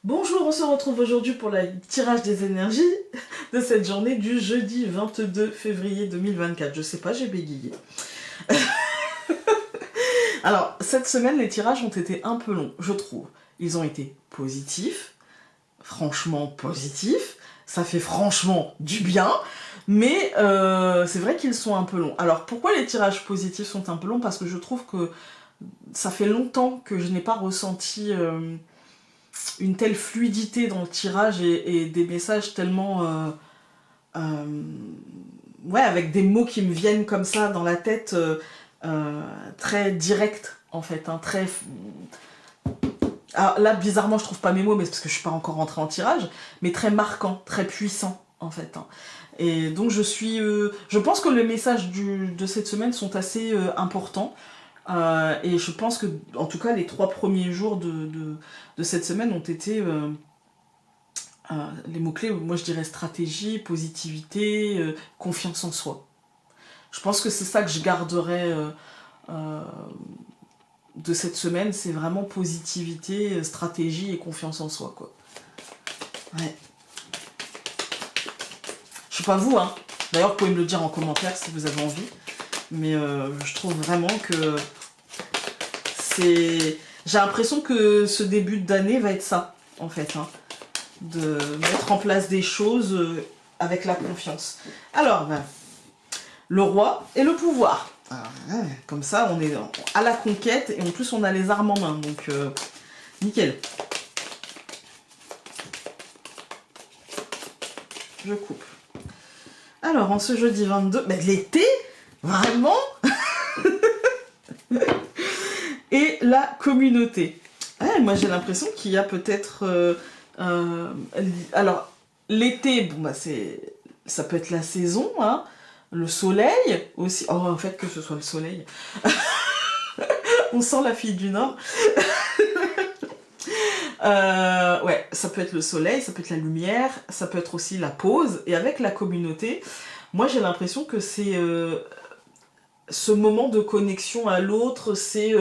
Bonjour, on se retrouve aujourd'hui pour le tirage des énergies de cette journée du jeudi 22 février 2024. Je sais pas, j'ai bégayé. Alors, cette semaine, les tirages ont été un peu longs, je trouve. Ils ont été positifs, franchement positifs, ça fait franchement du bien, mais c'est vrai qu'ils sont un peu longs. Alors, pourquoi les tirages positifs sont un peu longs? Parce que je trouve que ça fait longtemps que je n'ai pas ressenti une telle fluidité dans le tirage et des messages tellement... ouais, avec des mots qui me viennent comme ça dans la tête, très direct en fait, hein, très... Alors là, bizarrement, je trouve pas mes mots, mais c'est parce que je suis pas encore rentrée en tirage, mais très marquant, très puissant en fait. Hein. Et donc je pense que les messages de cette semaine sont assez importants. Et je pense que, en tout cas, les 3 premiers jours de cette semaine ont été les mots-clés. Moi, je dirais stratégie, positivité, confiance en soi. Je pense que c'est ça que je garderai euh, de cette semaine. C'est vraiment positivité, stratégie et confiance en soi, quoi. Ouais. Je sais pas vous, hein. D'ailleurs, vous pouvez me le dire en commentaire si vous avez envie. Mais je trouve vraiment que c'est... J'ai l'impression que ce début d'année va être ça, en fait. Hein. De mettre en place des choses avec la confiance. Alors, ben, le roi et le pouvoir. Alors, comme ça, on est à la conquête et en plus, on a les armes en main. Donc, nickel. Je coupe. Alors, en ce jeudi 22, ben, l'été, vraiment. Et la communauté. Ouais, moi, j'ai l'impression qu'il y a peut-être... alors, l'été, bon, bah, ça peut être la saison, hein. Le soleil aussi. Oh, en fait, que ce soit le soleil. On sent la fille du Nord. Ouais, ça peut être le soleil, ça peut être la lumière, ça peut être aussi la pause. Et avec la communauté, moi, j'ai l'impression que c'est... ce moment de connexion à l'autre, c'est...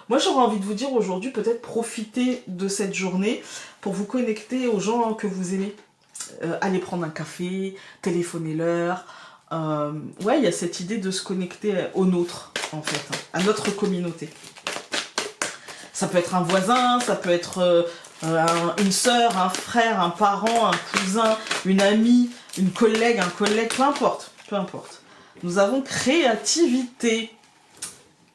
moi, j'aurais envie de vous dire aujourd'hui, peut-être profiter de cette journée pour vous connecter aux gens que vous aimez. Aller prendre un café, téléphoner-leur. Ouais, il y a cette idée de se connecter au nôtre, en fait, hein, à notre communauté. Ça peut être un voisin, ça peut être une sœur, un frère, un parent, un cousin, une amie, une collègue, un collègue, peu importe, peu importe. Nous avons créativité.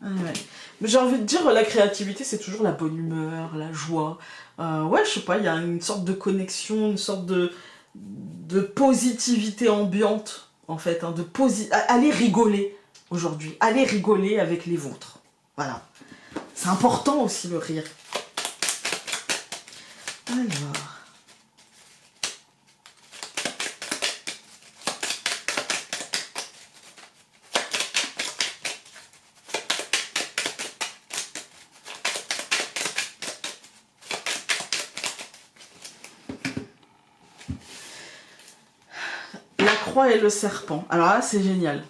Ouais. Mais j'ai envie de dire, la créativité, c'est toujours la bonne humeur, la joie. Ouais, je sais pas, il y a une sorte de connexion, une sorte de positivité ambiante, en fait. Hein, allez rigoler aujourd'hui. Allez rigoler avec les vôtres. Voilà. C'est important aussi le rire. Alors... La croix et le serpent. Alors là, c'est génial.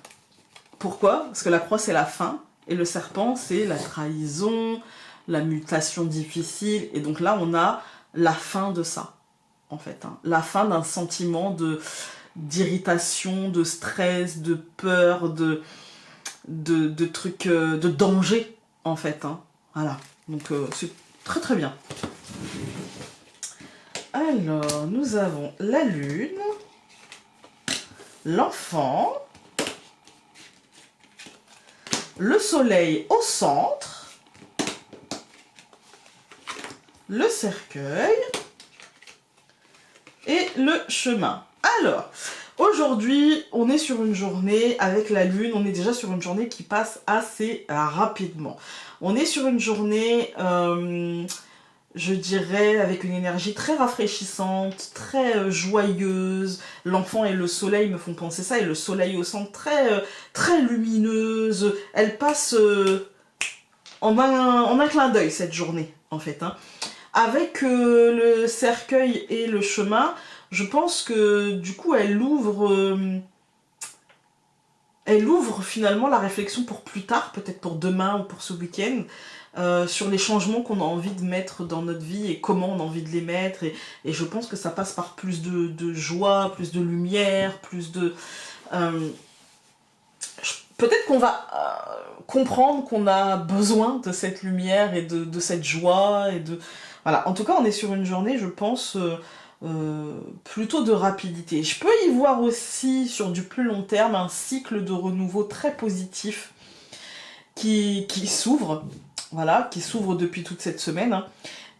Pourquoi? Parce que la croix, c'est la fin. Et le serpent, c'est la trahison, la mutation difficile. Et donc là, on a la fin de ça, en fait. Hein. La fin d'un sentiment d'irritation, de stress, de peur, de trucs, de danger, en fait. Hein. Voilà. Donc, c'est très très bien. Alors, nous avons la lune, l'enfant, le soleil au centre, le cercueil et le chemin. Alors, aujourd'hui, on est sur une journée avec la lune, on est déjà sur une journée qui passe assez rapidement. On est sur une journée, je dirais, avec une énergie très rafraîchissante, très joyeuse. L'enfant et le soleil me font penser ça, et le soleil au centre, très lumineuse. Elle passe en un clin d'œil cette journée, en fait. Hein. Avec le cercueil et le chemin, je pense que du coup, elle ouvre elle ouvre finalement la réflexion pour plus tard, peut-être pour demain ou pour ce week-end, sur les changements qu'on a envie de mettre dans notre vie et comment on a envie de les mettre. Et je pense que ça passe par plus de joie, plus de lumière, plus de... peut-être qu'on va comprendre qu'on a besoin de cette lumière et de cette joie. Et de... Voilà, en tout cas, on est sur une journée, je pense, plutôt de rapidité. Je peux y voir aussi, sur du plus long terme, un cycle de renouveau très positif qui s'ouvre, voilà, qui s'ouvre depuis toute cette semaine, hein,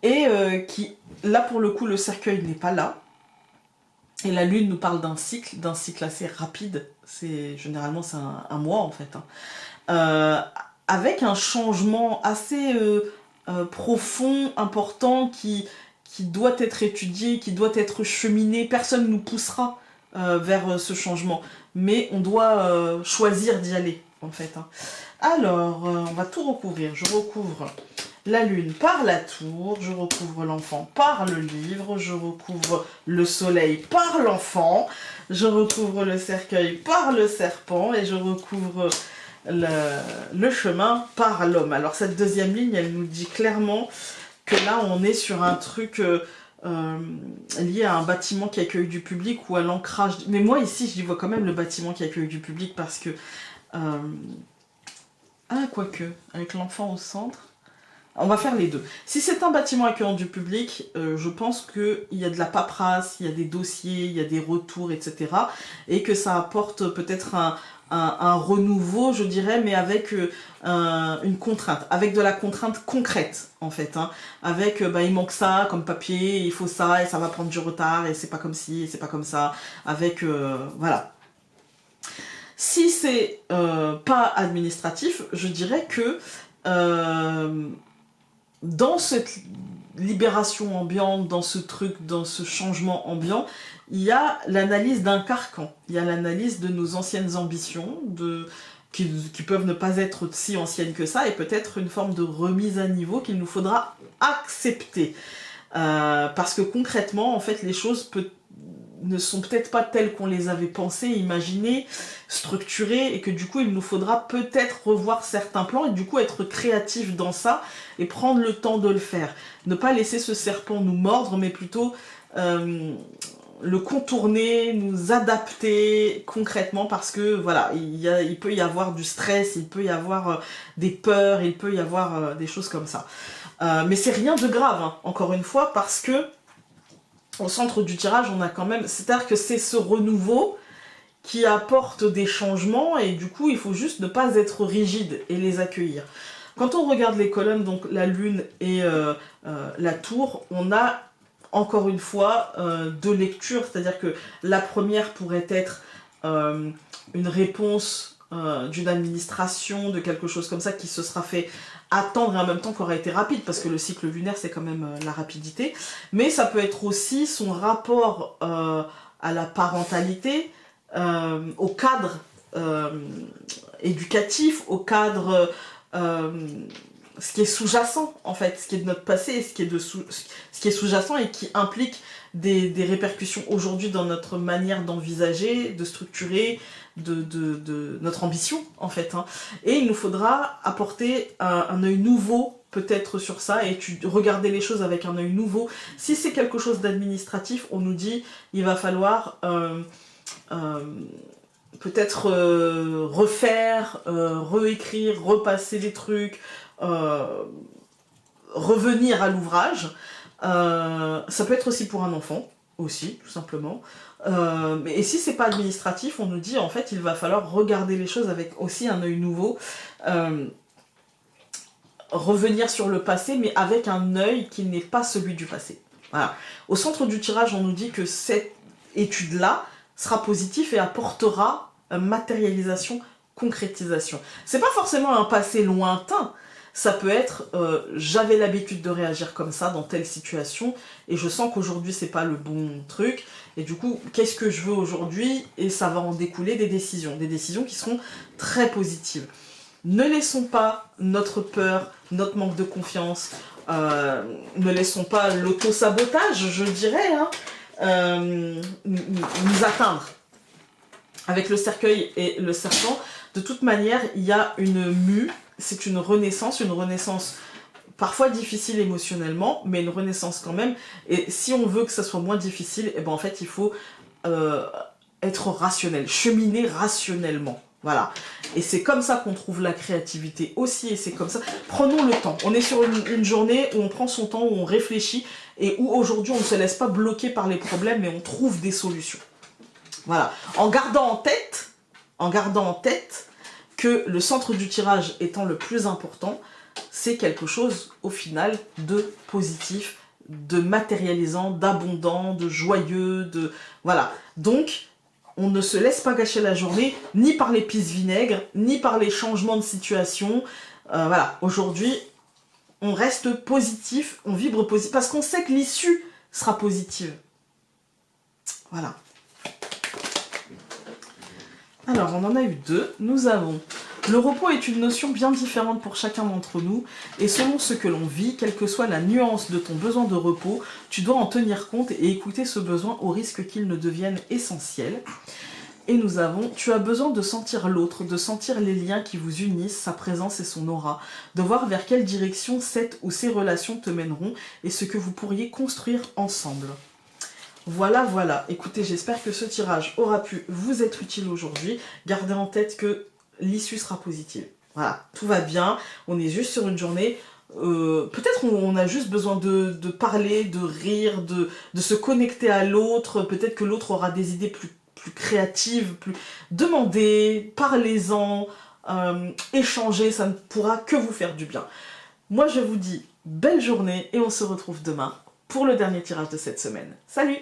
et qui, là pour le coup, le cercueil n'est pas là, et la lune nous parle d'un cycle assez rapide, généralement c'est un mois en fait, hein, avec un changement assez profond, important, qui doit être étudié, qui doit être cheminé, personne ne nous poussera vers ce changement, mais on doit choisir d'y aller en fait, hein. Alors, on va tout recouvrir. Je recouvre la lune par la tour, je recouvre l'enfant par le livre, je recouvre le soleil par l'enfant, je recouvre le cercueil par le serpent et je recouvre le chemin par l'homme. Alors cette deuxième ligne, elle nous dit clairement que là, on est sur un truc lié à un bâtiment qui accueille du public ou à l'ancrage. Mais moi, ici, je vois quand même le bâtiment qui accueille du public parce que... ah, quoique, avec l'enfant au centre. On va faire les deux. Si c'est un bâtiment accueillant du public, je pense qu'il y a de la paperasse, il y a des dossiers, il y a des retours, etc. Et que ça apporte peut-être un renouveau, je dirais, mais avec une contrainte, avec de la contrainte concrète, en fait. Hein. Avec, il manque ça comme papier, il faut ça, et ça va prendre du retard, et c'est pas comme ci, et c'est pas comme ça. Avec, voilà. Si c'est pas administratif, je dirais que dans cette libération ambiante, dans ce truc, dans ce changement ambiant, il y a l'analyse d'un carcan, il y a l'analyse de nos anciennes ambitions, qui peuvent ne pas être si anciennes que ça, et peut-être une forme de remise à niveau qu'il nous faudra accepter. Parce que concrètement, en fait, les choses ne sont peut-être pas telles qu'on les avait pensées, imaginées, structurées, et que du coup il nous faudra peut-être revoir certains plans et du coup être créatif dans ça et prendre le temps de le faire. Ne pas laisser ce serpent nous mordre, mais plutôt le contourner, nous adapter concrètement parce que voilà, il peut y avoir du stress, il peut y avoir des peurs, il peut y avoir des choses comme ça. Mais c'est rien de grave, hein, encore une fois, parce que au centre du tirage, on a quand même... C'est-à-dire que c'est ce renouveau qui apporte des changements et du coup, il faut juste ne pas être rigide et les accueillir. Quand on regarde les colonnes, donc la lune et la tour, on a encore une fois deux lectures, c'est-à-dire que la première pourrait être une réponse d'une administration, de quelque chose comme ça qui se sera fait attendre et en même temps qui aura été rapide, parce que le cycle lunaire c'est quand même la rapidité, mais ça peut être aussi son rapport à la parentalité, au cadre éducatif, au cadre ce qui est sous-jacent en fait, ce qui est de notre passé, ce qui est sous-jacent et qui implique des répercussions aujourd'hui dans notre manière d'envisager, de structurer, de notre ambition en fait. Hein. Et il nous faudra apporter un œil nouveau peut-être sur ça et regarder les choses avec un œil nouveau. Si c'est quelque chose d'administratif, on nous dit il va falloir peut-être refaire, réécrire, repasser des trucs, revenir à l'ouvrage. Ça peut être aussi pour un enfant, aussi, tout simplement. Et si c'est pas administratif, on nous dit en fait il va falloir regarder les choses avec aussi un œil nouveau, revenir sur le passé, mais avec un œil qui n'est pas celui du passé. Voilà. Au centre du tirage, on nous dit que cette étude-là sera positive et apportera matérialisation, concrétisation. C'est pas forcément un passé lointain. Ça peut être j'avais l'habitude de réagir comme ça dans telle situation et je sens qu'aujourd'hui c'est pas le bon truc et du coup qu'est-ce que je veux aujourd'hui, et ça va en découler des décisions qui seront très positives. Ne laissons pas notre peur, notre manque de confiance, ne laissons pas l'auto-sabotage, je dirais, hein, nous atteindre. Avec le cercueil et le serpent, De toute manière, il y a une mue, c'est une renaissance parfois difficile émotionnellement, mais une renaissance quand même. Et si on veut que ça soit moins difficile, et ben en fait, il faut être rationnel, cheminer rationnellement. Voilà. Et c'est comme ça qu'on trouve la créativité aussi, et c'est comme ça. Prenons le temps. On est sur une journée où on prend son temps, où on réfléchit, et où aujourd'hui on ne se laisse pas bloquer par les problèmes, mais on trouve des solutions. Voilà. En gardant en tête que le centre du tirage étant le plus important, c'est quelque chose au final de positif, de matérialisant, d'abondant, de joyeux, de... Voilà. Donc, on ne se laisse pas gâcher la journée, ni par les l'épice vinaigre, ni par les changements de situation. Voilà. Aujourd'hui, on reste positif, on vibre positif, parce qu'on sait que l'issue sera positive. Voilà. Alors, on en a eu deux. Nous avons... Le repos est une notion bien différente pour chacun d'entre nous, et selon ce que l'on vit, quelle que soit la nuance de ton besoin de repos, tu dois en tenir compte et écouter ce besoin au risque qu'il ne devienne essentiel. Et nous avons, tu as besoin de sentir l'autre, de sentir les liens qui vous unissent, sa présence et son aura, de voir vers quelle direction cette ou ces relations te mèneront et ce que vous pourriez construire ensemble. Voilà, voilà. Écoutez, j'espère que ce tirage aura pu vous être utile aujourd'hui. Gardez en tête que l'issue sera positive. Voilà, tout va bien. On est juste sur une journée. Peut-être on a juste besoin de parler, de rire, de se connecter à l'autre. Peut-être que l'autre aura des idées plus créatives, plus... Demandez, parlez-en, échangez, ça ne pourra que vous faire du bien. Moi, je vous dis belle journée et on se retrouve demain pour le dernier tirage de cette semaine. Salut!